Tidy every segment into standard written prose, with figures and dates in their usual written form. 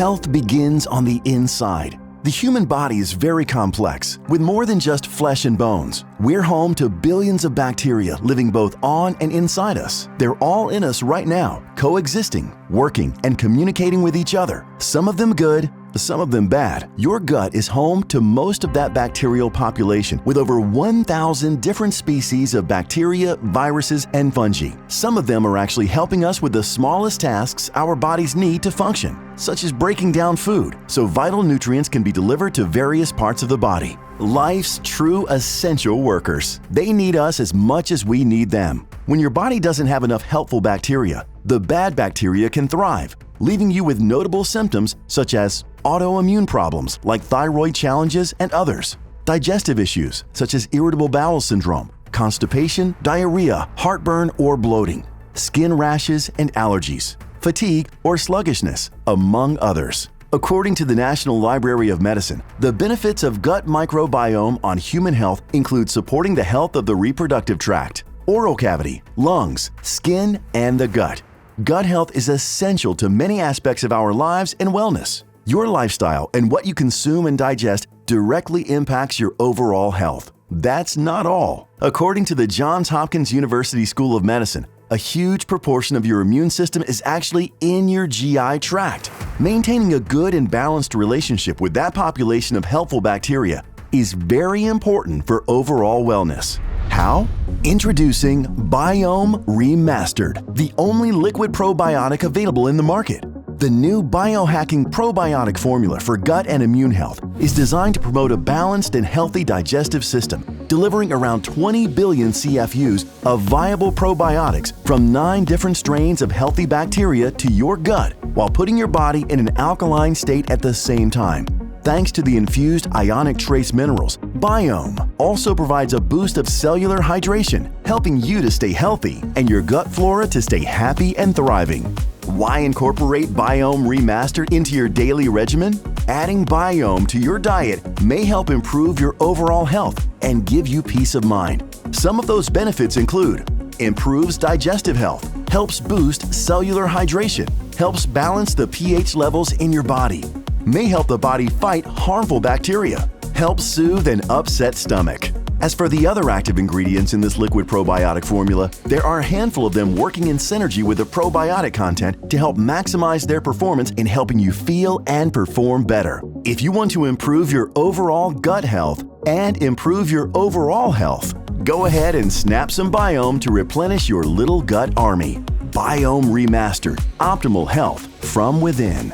Health begins on the inside. The human body is very complex, with more than just flesh and bones. We're home to billions of bacteria living both on and inside us. They're all in us right now, coexisting, working, and communicating with each other. Some of them good, some of them bad. Your gut is home to most of that bacterial population, with over 1,000 different species of bacteria, viruses, and fungi. Some of them are actually helping us with the smallest tasks our bodies need to function, such as breaking down food so vital nutrients can be delivered to various parts of the body. Life's true essential workers. They need us as much as we need them. When your body doesn't have enough helpful bacteria, the bad bacteria can thrive, leaving you with notable symptoms such as autoimmune problems like thyroid challenges and others, digestive issues such as irritable bowel syndrome, constipation, diarrhea, heartburn or bloating, skin rashes and allergies, fatigue or sluggishness, among others. According to the National Library of Medicine, the benefits of gut microbiome on human health include supporting the health of the reproductive tract, oral cavity, lungs, skin, and the gut. Gut health is essential to many aspects of our lives and wellness. Your lifestyle and what you consume and digest directly impacts your overall health. That's not all. According to the Johns Hopkins University School of Medicine, a huge proportion of your immune system is actually in your GI tract. Maintaining a good and balanced relationship with that population of helpful bacteria is very important for overall wellness. How? Introducing Biome Remastered, the only liquid probiotic available in the market. The new Biohacking probiotic formula for gut and immune health is designed to promote a balanced and healthy digestive system, delivering around 20 billion CFUs of viable probiotics from 9 different strains of healthy bacteria to your gut, while putting your body in an alkaline state at the same time. Thanks to the infused ionic trace minerals, Biome also provides a boost of cellular hydration, helping you to stay healthy and your gut flora to stay happy and thriving. Why incorporate Biome Remastered into your daily regimen? Adding Biome to your diet may help improve your overall health and give you peace of mind. Some of those benefits include: improves digestive health, helps boost cellular hydration, helps balance the pH levels in your body, may help the body fight harmful bacteria, helps soothe an upset stomach. As for the other active ingredients in this liquid probiotic formula, there are a handful of them working in synergy with the probiotic content to help maximize their performance in helping you feel and perform better. If you want to improve your overall gut health and improve your overall health, go ahead and snap some Biome to replenish your little gut army. Biome Remastered, optimal health from within.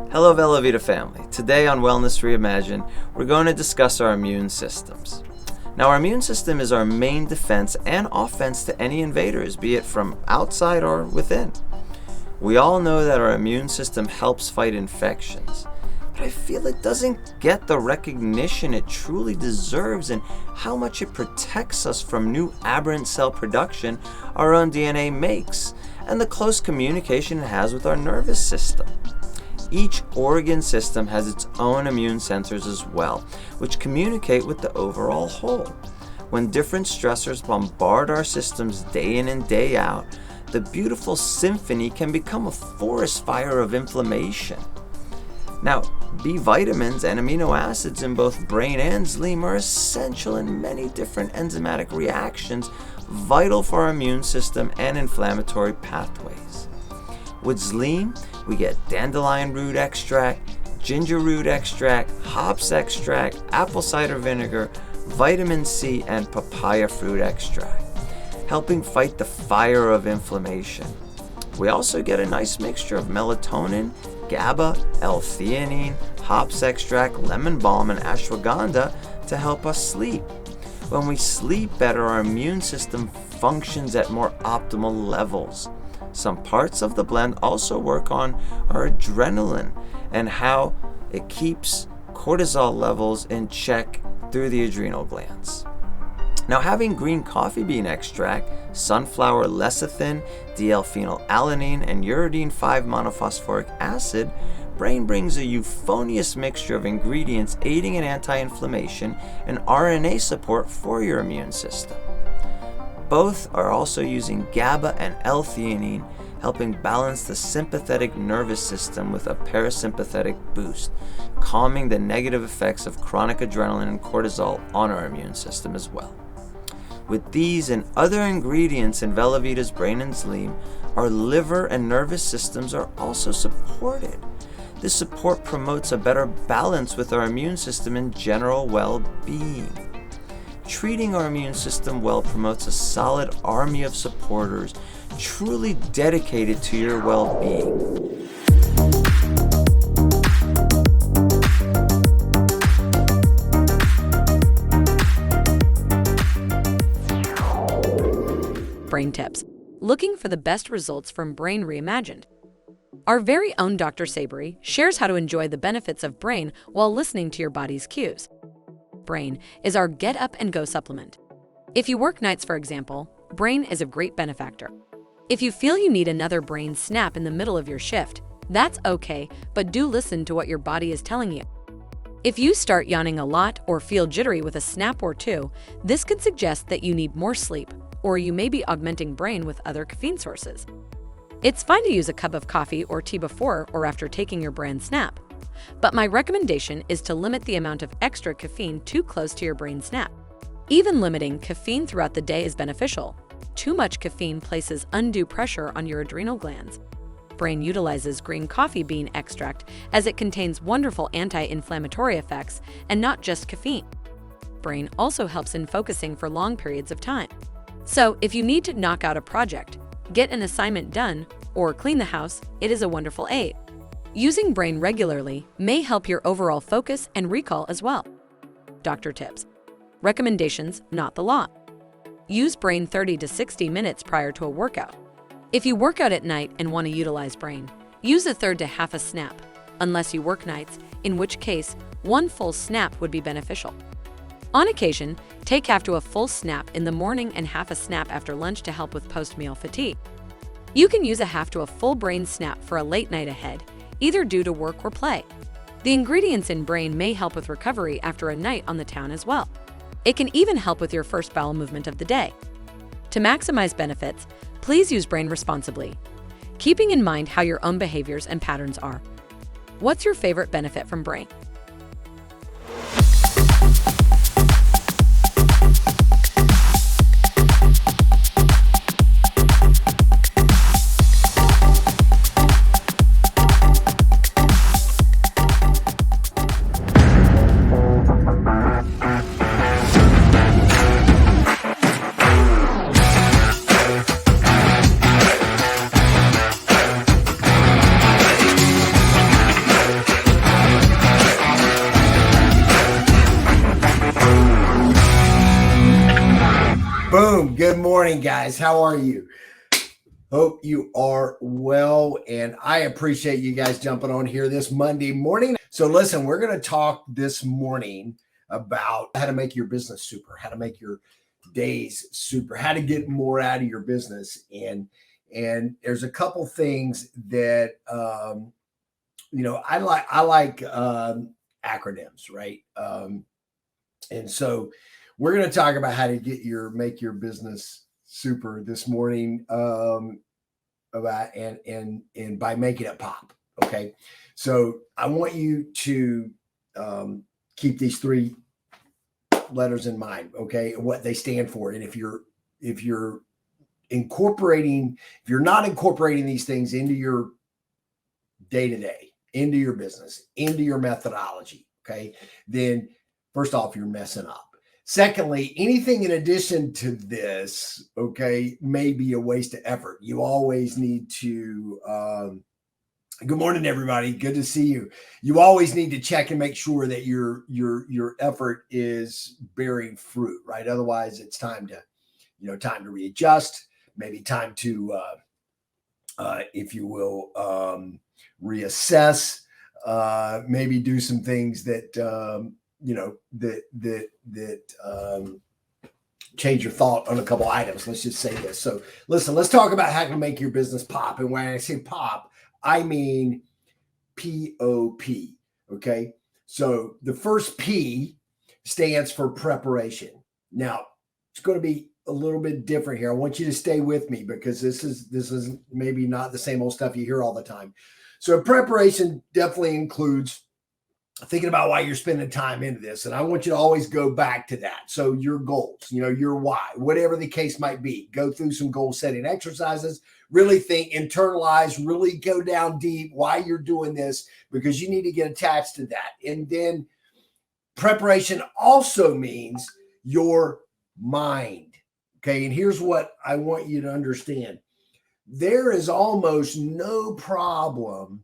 Hello Velovita family. Today on Wellness Reimagined, we're going to discuss our immune systems. Now, our immune system is our main defense and offense to any invaders, be it from outside or within. We all know that our immune system helps fight infections, but I feel it doesn't get the recognition it truly deserves in how much it protects us from new aberrant cell production our own DNA makes, and the close communication it has with our nervous system. Each organ system has its own immune centers as well, which communicate with the overall whole. When different stressors bombard our systems day in and day out, the beautiful symphony can become a forest fire of inflammation. Now, B vitamins and amino acids in both brain and spleen are essential in many different enzymatic reactions, vital for our immune system and inflammatory pathways. With spleen, we get dandelion root extract, ginger root extract, hops extract, apple cider vinegar, vitamin C, and papaya fruit extract, helping fight the fire of inflammation. We also get a nice mixture of melatonin, GABA, L-theanine, hops extract, lemon balm, and ashwagandha to help us sleep. When we sleep better, our immune system functions at more optimal levels. Some parts of the blend also work on our adrenaline and how it keeps cortisol levels in check through the adrenal glands. Now, having green coffee bean extract, sunflower lecithin, D-L-phenylalanine, and uridine 5-monophosphoric acid, Brain brings a euphonious mixture of ingredients aiding in anti-inflammation and RNA support for your immune system. Both are also using GABA and L-theanine, helping balance the sympathetic nervous system with a parasympathetic boost, calming the negative effects of chronic adrenaline and cortisol on our immune system as well. With these and other ingredients in Velovita's Brain and Zleem, our liver and nervous systems are also supported. This support promotes a better balance with our immune system and general well-being. Treating our immune system well promotes a solid army of supporters, truly dedicated to your well-being. Brain tips. Looking for the best results from Brain Reimagined. Our very own Dr. Sabry shares how to enjoy the benefits of Brain while listening to your body's cues. Brain is our get up and go supplement. If you work nights, for example, Brain is a great benefactor. If you feel you need another brain snap in the middle of your shift, that's okay, but do listen to what your body is telling you. If you start yawning a lot or feel jittery with a snap or two, this could suggest that you need more sleep, or you may be augmenting Brain with other caffeine sources. It's fine to use a cup of coffee or tea before or after taking your Brain snap, but my recommendation is to limit the amount of extra caffeine too close to your Brain snap. Even limiting caffeine throughout the day is beneficial. Too much caffeine places undue pressure on your adrenal glands. Brain utilizes green coffee bean extract as it contains wonderful anti-inflammatory effects and not just caffeine. Brain also helps in focusing for long periods of time. So if you need to knock out a project, get an assignment done, or clean the house, it is a wonderful aid. Using Brain regularly may help your overall focus and recall as well. Doctor tips. Recommendations, not the law. Use Brain 30 to 60 minutes prior to a workout. If you work out at night and want to utilize Brain, use a third to half a snap, unless you work nights, in which case, one full snap would be beneficial. On occasion, take half to a full snap in the morning and half a snap after lunch to help with post-meal fatigue. You can use a half to a full Brain snap for a late night ahead, either due to work or play. The ingredients in Brain may help with recovery after a night on the town as well. It can even help with your first bowel movement of the day. To maximize benefits, please use Brain responsibly, keeping in mind how your own behaviors and patterns are. What's your favorite benefit from Brain? Boom. Good morning, guys. How are you? Hope you are well. And I appreciate you guys jumping on here this Monday morning. So listen, we're going to talk this morning about how to make your business super, how to make your days super, how to get more out of your business. And there's a couple things that, I like acronyms, right? And so we're going to talk about how to make your business super this morning, about and by making it pop. Okay. So I want you to keep these three letters in mind, okay, and what they stand for. And if you're not incorporating these things into your day-to-day, into your business, into your methodology, okay, then first off, you're messing up. Secondly, anything in addition to this, okay, may be a waste of effort. You always need to, good morning, everybody. Good to see you. You always need to check and make sure that your effort is bearing fruit, right? Otherwise, it's time to readjust, maybe time to if you will, reassess, maybe do some things that, change your thought on a couple items. Let's just say this. So listen, let's talk about how to make your business pop. And when I say pop, I mean POP. Okay. So the first P stands for preparation. Now it's going to be a little bit different here. I want you to stay with me because this is maybe not the same old stuff you hear all the time. So preparation definitely includes thinking about why you're spending time into this. And I want you to always go back to that. So your goals, your why, whatever the case might be, go through some goal setting exercises, really think, internalize, really go down deep why you're doing this, because you need to get attached to that. And then preparation also means your mind. Okay. And here's what I want you to understand. There is almost no problem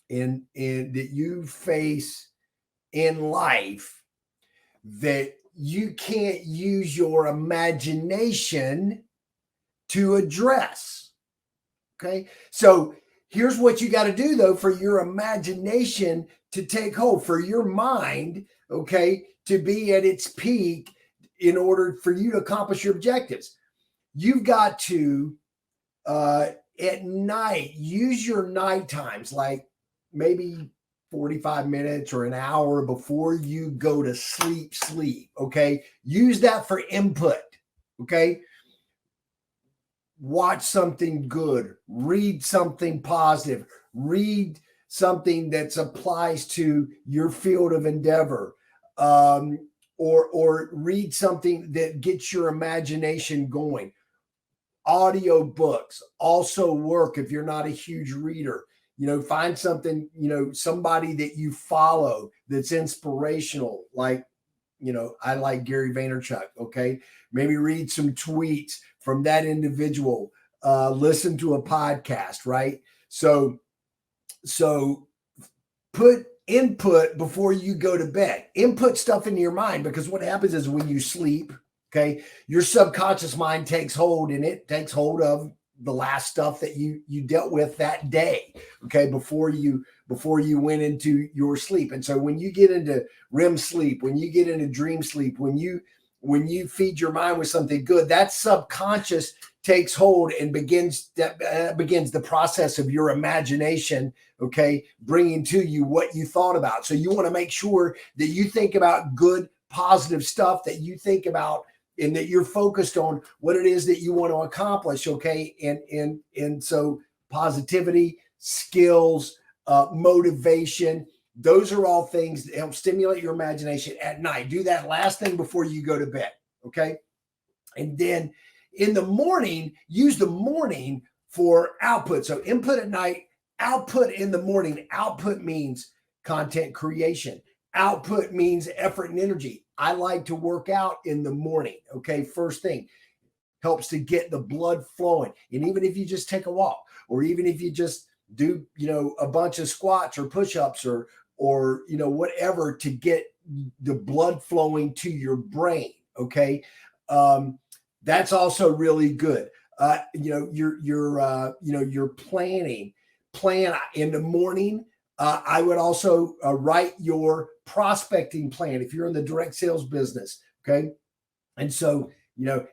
in that you face in life that you can't use your imagination to address. Okay. So here's what you got to do though, for your imagination to take hold, for your mind, okay, to be at its peak in order for you to accomplish your objectives. You've got to, at night, use your night times, like maybe 45 minutes or an hour before you go to sleep. Okay. Use that for input. Okay. Watch something good, read something positive, read something that applies to your field of endeavor, or read something that gets your imagination going. Audio books also work if you're not a huge reader. Find something, somebody that you follow that's inspirational. Like, I like Gary Vaynerchuk. Okay. Maybe read some tweets from that individual, listen to a podcast, right? So put input before you go to bed, input stuff into your mind, because what happens is when you sleep, okay, your subconscious mind takes hold, and it takes hold of the last stuff that you dealt with that day, okay, before you went into your sleep. And so when you get into REM sleep, when you get into dream sleep, when you feed your mind with something good, that subconscious takes hold and begins the process of your imagination, okay, bringing to you what you thought about. So you want to make sure that you think about good, positive stuff, that you think about and that you're focused on what it is that you want to accomplish, okay? And so positivity, skills, motivation, those are all things that help stimulate your imagination at night. Do that last thing before you go to bed, okay? And then in the morning, use the morning for output. So input at night, output in the morning. Output means content creation. Output means effort and energy. I like to work out in the morning, okay? First thing, helps to get the blood flowing. And even if you just take a walk, or even if you just do, a bunch of squats or push-ups or whatever to get the blood flowing to your brain, okay? That's also really good. You're plan in the morning. I would also write your prospecting plan if you're in the direct sales business, okay? And so,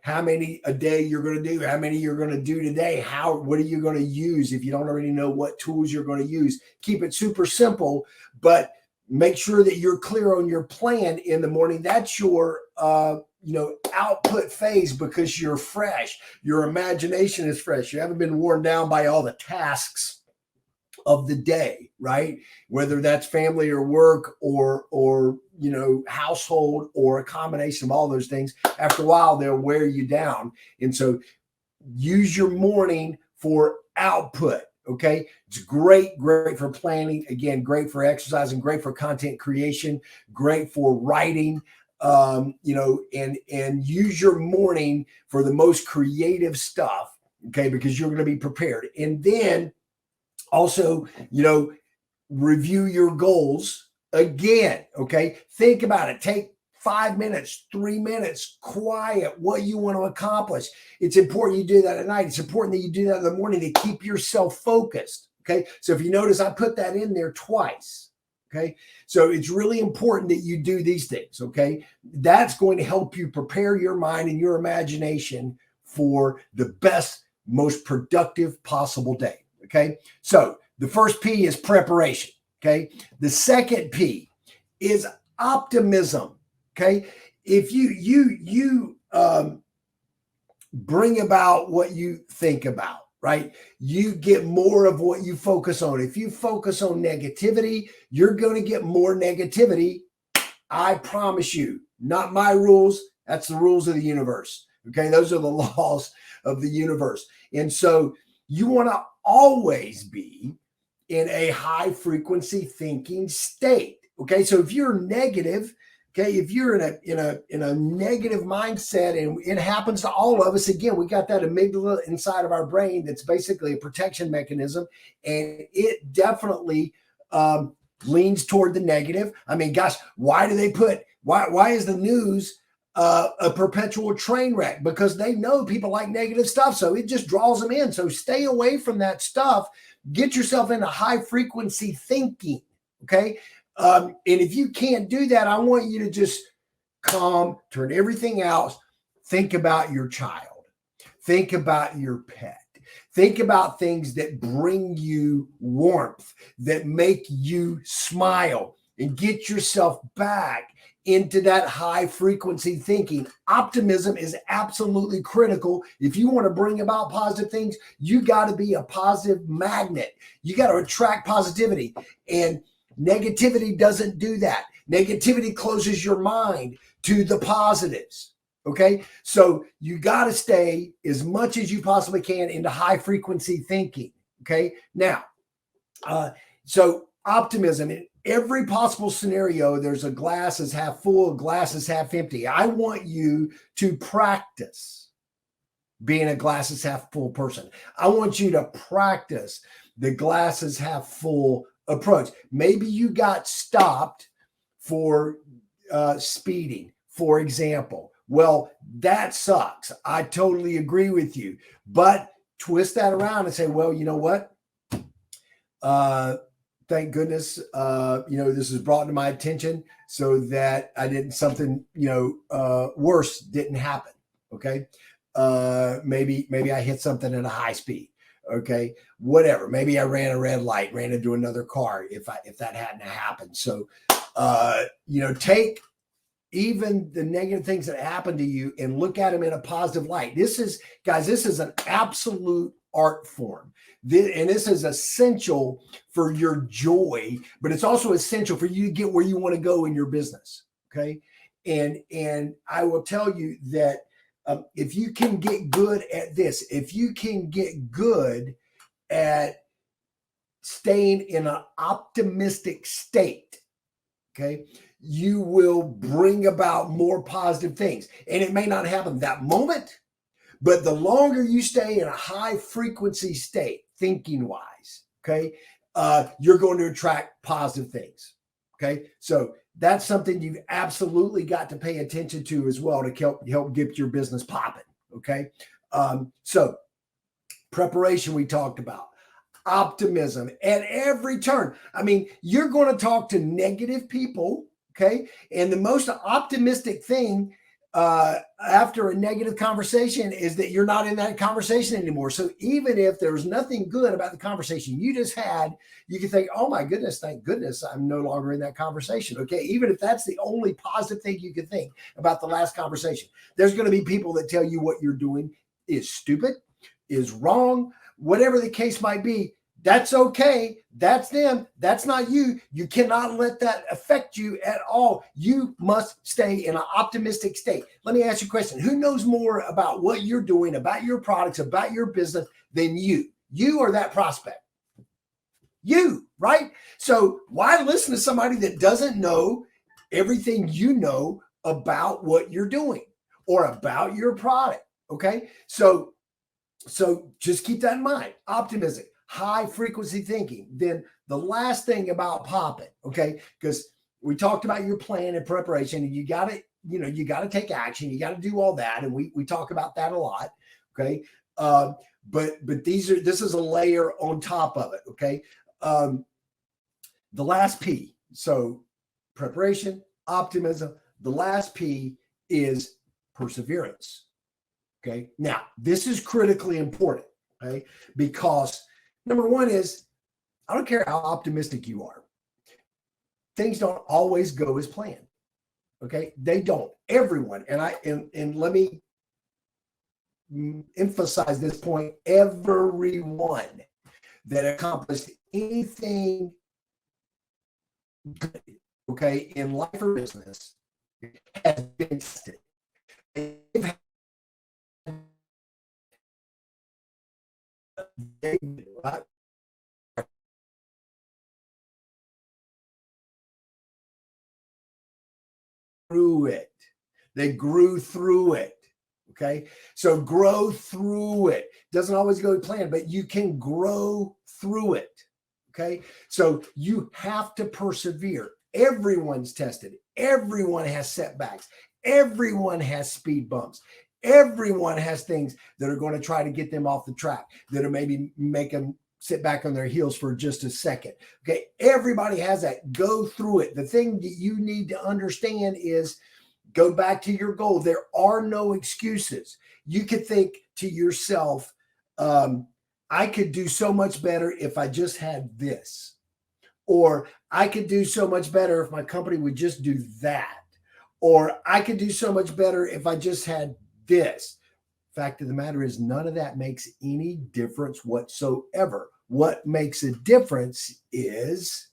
how many a day you're going to do, how many you're going to do today, what are you going to use if you don't already know what tools you're going to use? Keep it super simple, but make sure that you're clear on your plan in the morning. That's your output phase, because you're fresh. Your imagination is fresh. You haven't been worn down by all the tasks of the day, right? Whether that's family or work or household, or a combination of all those things. After a while, they'll wear you down. And so use your morning for output. Okay. It's great for planning. Again, great for exercising, great for content creation, great for writing, and use your morning for the most creative stuff. Okay. Because you're going to be prepared. And then also, review your goals again. Okay. Think about it. Take 5 minutes, 3 minutes, quiet, what you want to accomplish. It's important you do that at night. It's important that you do that in the morning to keep yourself focused. Okay. So if you notice, I put that in there twice. Okay. So it's really important that you do these things. Okay. That's going to help you prepare your mind and your imagination for the best, most productive possible day. Okay. So the first P is preparation. Okay. The second P is optimism. Okay. If you bring about what you think about, right? You get more of what you focus on. If you focus on negativity, you're going to get more negativity. I promise you, not my rules. That's the rules of the universe. Okay. Those are the laws of the universe. And so you want to always be in a high frequency thinking state. Okay. So if you're negative, okay, if you're in a negative mindset, and it happens to all of us, again, we got that amygdala inside of our brain that's basically a protection mechanism, and it definitely leans toward the negative. I mean, gosh, why is the news a perpetual train wreck? Because they know people like negative stuff, so it just draws them in. So stay away from that stuff. Get yourself into high frequency thinking, okay? And if you can't do that, I want you to just calm, turn everything out. Think about your child. Think about your pet. Think about things that bring you warmth, that make you smile, and get yourself back into that high frequency thinking. Optimism is absolutely critical. If you want to bring about positive things, you got to be a positive magnet. You got to attract positivity. And negativity doesn't do that. Negativity closes your mind to the positives. Okay. So you got to stay as much as you possibly can into high frequency thinking. Okay. Now, so optimism in every possible scenario, there's a glass is half full, a glass is half empty. I want you to practice being a glass is half full person. I want you to practice the glass is half full approach. Maybe you got stopped for speeding, for example. Well, that sucks. I totally agree with you. But twist that around and say, well, you know what? Thank goodness, this is brought to my attention so that something worse didn't happen. Okay. Maybe I hit something at a high speed. Okay. Whatever. Maybe I ran a red light, ran into another car if that hadn't happened. So, take even the negative things that happen to you and look at them in a positive light. This is an absolute art form. And this is essential for your joy, but it's also essential for you to get where you want to go in your business. Okay. And I will tell you that if you can get good at this, if you can get good at staying in an optimistic state, okay, you will bring about more positive things. And it may not happen that moment, but the longer you stay in a high frequency state, thinking wise, okay, you're going to attract positive things. Okay. So that's something you've absolutely got to pay attention to as well to help get your business popping. Okay. So preparation, we talked about. Optimism at every turn. I mean, you're going to talk to negative people. Okay. And the most optimistic thing after a negative conversation is that you're not in that conversation anymore. So even if there was nothing good about the conversation you just had, you can think, oh my goodness, thank goodness I'm no longer in that conversation. Okay. Even if that's the only positive thing you can think about the last conversation, there's going to be people that tell you what you're doing is stupid, is wrong, whatever the case might be. That's okay. That's them. That's not you. You cannot let that affect you at all. You must stay in an optimistic state. Let me ask you a question. Who knows more about what you're doing, about your products, about your business than you? You or that prospect? You, right? So why listen to somebody that doesn't know everything you know about what you're doing or about your product? Okay. So just keep that in mind. Optimism. High frequency thinking. Then the last thing about popping, okay, because we talked about your plan and preparation, and you got to you got to take action. You got to do all that. And we talk about that a lot. Okay. But this is a layer on top of it. Okay. The last P. So preparation, optimism. The last P is perseverance. Okay. Now, this is critically important. Okay. Because number one is, I don't care how optimistic you are. Things don't always go as planned. Okay. They don't. Everyone. And let me emphasize this point. Everyone that accomplished anything good, okay, in life or business has been tested. Through it. They grew through it. Okay. So grow through it. Doesn't always go to plan, but you can grow through it. Okay. So you have to persevere. Everyone's tested. Everyone has setbacks. Everyone has speed bumps. Everyone has things that are going to try to get them off the track, that are maybe make them sit back on their heels for just a second. Okay. Everybody has that. Go through it. The thing that you need to understand is, go back to your goal. There are no excuses. You could think to yourself, I could do so much better if I just had this. Or I could do so much better if my company would just do that. Or I could do so much better if I just had this. Fact of the matter is, none of that makes any difference whatsoever. What makes a difference is,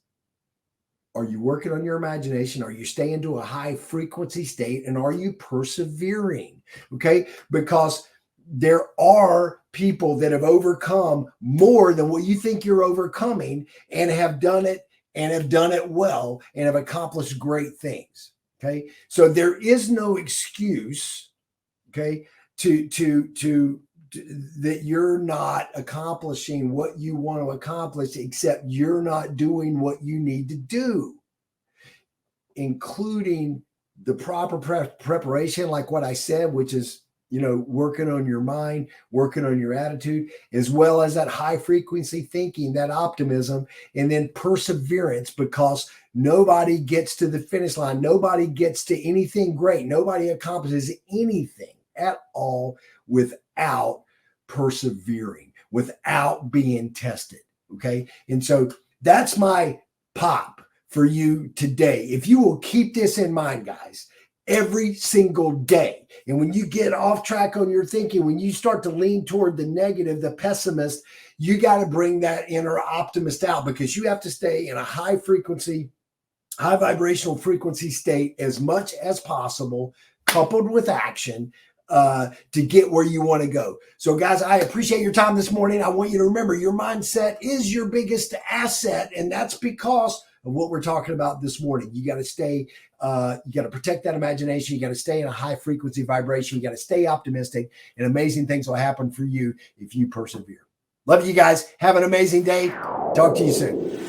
are you working on your imagination? Are you staying to a high frequency state? And are you persevering? Okay. Because there are people that have overcome more than what you think you're overcoming, and have done it well, and have accomplished great things. Okay. So there is no excuse, okay, to that you're not accomplishing what you want to accomplish, except you're not doing what you need to do, including the proper preparation, like what I said, which is, working on your mind, working on your attitude, as well as that high frequency thinking, that optimism, and then perseverance, because nobody gets to the finish line. Nobody gets to anything great. Nobody accomplishes anything at all without persevering, without being tested. Okay. And so that's my pop for you today. If you will keep this in mind, guys, every single day. And when you get off track on your thinking, when you start to lean toward the negative, the pessimist, you got to bring that inner optimist out, because you have to stay in a high frequency, high vibrational frequency state as much as possible, coupled with action, to get where you want to go. So guys, I appreciate your time this morning. I want you to remember, your mindset is your biggest asset. And that's because of what we're talking about this morning. You got to stay, you got to protect that imagination. You got to stay in a high frequency vibration. You got to stay optimistic, and amazing things will happen for you if you persevere. Love you guys. Have an amazing day. Talk to you soon.